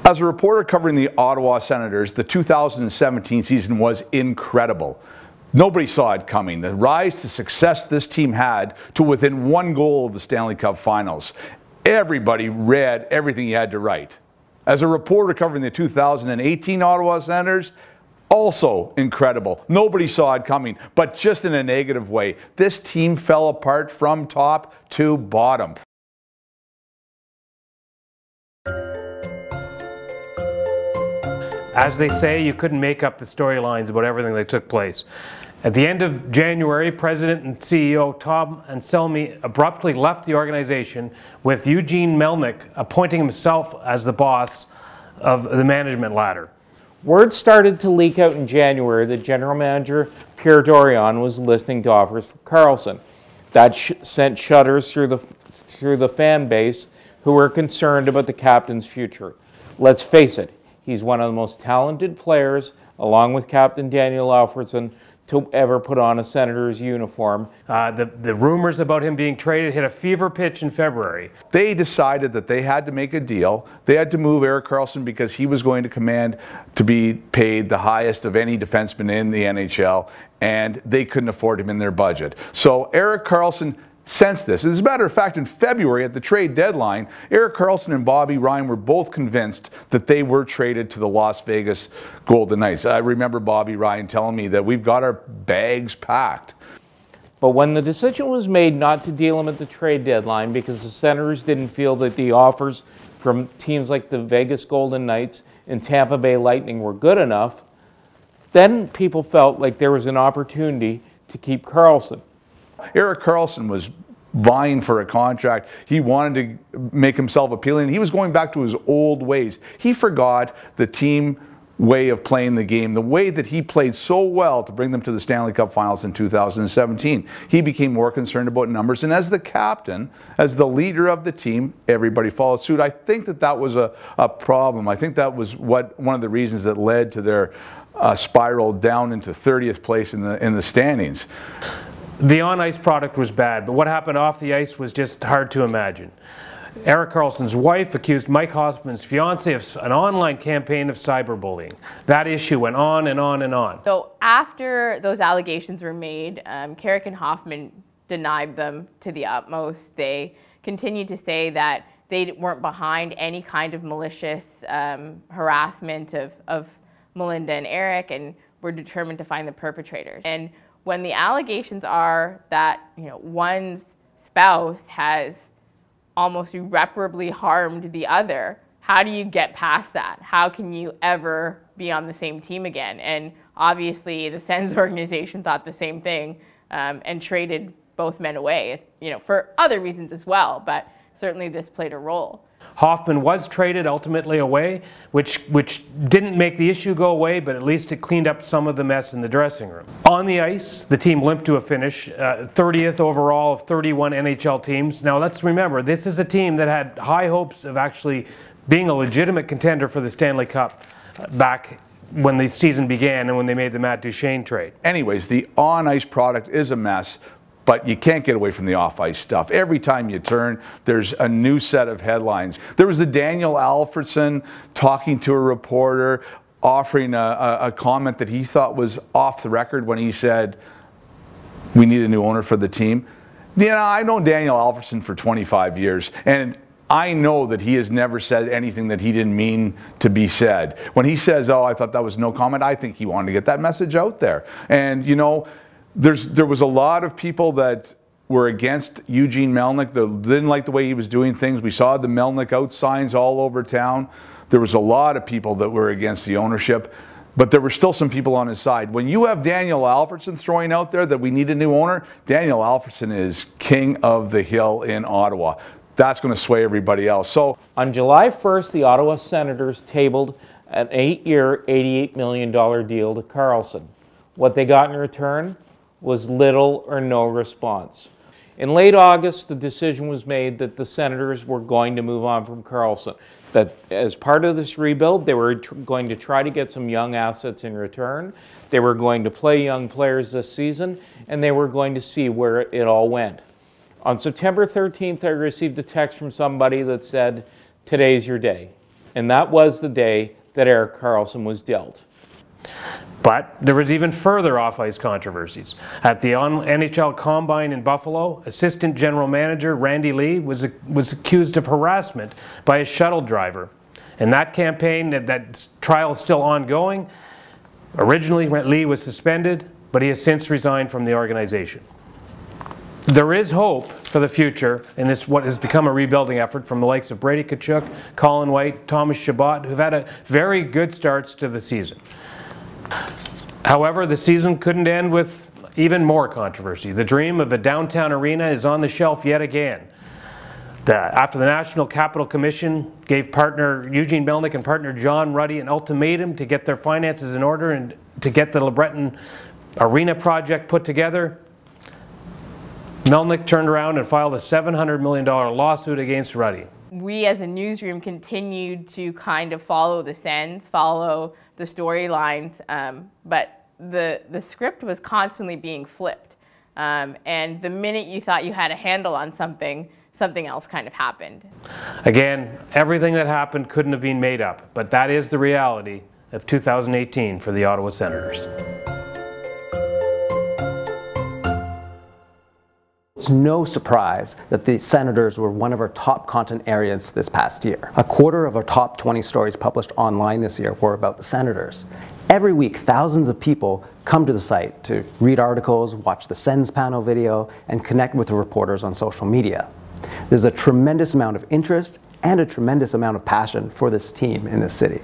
As a reporter covering the Ottawa Senators, the 2017 season was incredible. Nobody saw it coming. The rise to success this team had to within one goal of the Stanley Cup Finals. Everybody read everything you had to write. As a reporter covering the 2018 Ottawa Senators, also incredible. Nobody saw it coming, but just in a negative way. This team fell apart from top to bottom. As they say, you couldn't make up the storylines about everything that took place. At the end of January, President and CEO Tom Anselmi abruptly left the organization, with Eugene Melnyk appointing himself as the boss of the management ladder. Word started to leak out in January that General Manager Pierre Dorion was listening to offers for Karlsson. That sent shudders through the fan base, who were concerned about the captain's future. Let's face it, he's one of the most talented players, along with Captain Daniel Alfredsson, to ever put on a Senators uniform. The rumors about him being traded hit a fever pitch in February. They decided that they had to make a deal. They had to move Erik Karlsson because he was going to command to be paid the highest of any defenseman in the NHL, and they couldn't afford him in their budget. So Erik Karlsson sensed this. As a matter of fact, in February at the trade deadline, Erik Karlsson and Bobby Ryan were both convinced that they were traded to the Las Vegas Golden Knights. I remember Bobby Ryan telling me that we've got our bags packed. But when the decision was made not to deal him at the trade deadline because the Senators didn't feel that the offers from teams like the Vegas Golden Knights and Tampa Bay Lightning were good enough, then people felt like there was an opportunity to keep Karlsson. Erik Karlsson was vying for a contract. He wanted to make himself appealing. He was going back to his old ways. He forgot the team way of playing the game, the way that he played so well to bring them to the Stanley Cup Finals in 2017. He became more concerned about numbers, and as the captain, as the leader of the team, everybody followed suit. I think that that was a problem. I think that was one of the reasons that led to their spiral down into 30th place in the standings. The on-ice product was bad, but what happened off the ice was just hard to imagine. Erik Karlsson's wife accused Mike Hoffman's fiancé of an online campaign of cyberbullying. That issue went on and on and on. So after those allegations were made, Carrick and Hoffman denied them to the utmost. They continued to say that they weren't behind any kind of malicious harassment of Melinda and Erik, and were determined to find the perpetrators. And when the allegations are that, one's spouse has almost irreparably harmed the other, how do you get past that? How can you ever be on the same team again? And obviously the Sens organization thought the same thing, and traded both men away, for other reasons as well, but certainly this played a role. Hoffman was traded ultimately away, which didn't make the issue go away, but at least it cleaned up some of the mess in the dressing room. On the ice, the team limped to a finish, 30th overall of 31 NHL teams. Now let's remember, this is a team that had high hopes of actually being a legitimate contender for the Stanley Cup back when the season began and when they made the Matt Duchene trade. Anyways, the on-ice product is a mess, but you can't get away from the off-ice stuff. Every time you turn, there's a new set of headlines. There was the Daniel Alfredsson talking to a reporter, offering a comment that he thought was off the record when he said, we need a new owner for the team. I've known Daniel Alfredsson for 25 years, and I know that he has never said anything that he didn't mean to be said. When he says, oh, I thought that was no comment, I think he wanted to get that message out there. And, there was a lot of people that were against Eugene Melnyk. They didn't like the way he was doing things. We saw the Melnyk out signs all over town. There was a lot of people that were against the ownership, but there were still some people on his side. When you have Daniel Alfredsson throwing out there that we need a new owner, Daniel Alfredsson is king of the hill in Ottawa. That's going to sway everybody else. So on July 1st, the Ottawa Senators tabled an 8-year, $88 million deal to Karlsson. What they got in return was little or no response. In late August, the decision was made that the Senators were going to move on from Karlsson. That as part of this rebuild, they were going to try to get some young assets in return. They were going to play young players this season, and they were going to see where it all went. On September 13th, I received a text from somebody that said, "Today's your day." And that was the day that Erik Karlsson was dealt. But there was even further off-ice controversies. At the NHL Combine in Buffalo, Assistant General Manager Randy Lee was accused of harassment by a shuttle driver. In that campaign, that trial is still ongoing. Originally, Lee was suspended, but he has since resigned from the organization. There is hope for the future in this what has become a rebuilding effort from the likes of Brady Tkachuk, Colin White, Thomas Chabot, who've had a very good starts to the season. However, the season couldn't end with even more controversy. The dream of a downtown arena is on the shelf yet again. After the National Capital Commission gave partner Eugene Melnyk and partner John Ruddy an ultimatum to get their finances in order and to get the LeBreton Arena project put together, Melnyk turned around and filed a $700 million lawsuit against Ruddy. We as a newsroom continued to kind of follow the Sens, follow the storylines, but the script was constantly being flipped. And the minute you thought you had a handle on something, something else kind of happened. Again, everything that happened couldn't have been made up, but that is the reality of 2018 for the Ottawa Senators. It's no surprise that the Senators were one of our top content areas this past year. A quarter of our top 20 stories published online this year were about the Senators. Every week, thousands of people come to the site to read articles, watch the Sens panel video, and connect with the reporters on social media. There's a tremendous amount of interest and a tremendous amount of passion for this team in this city.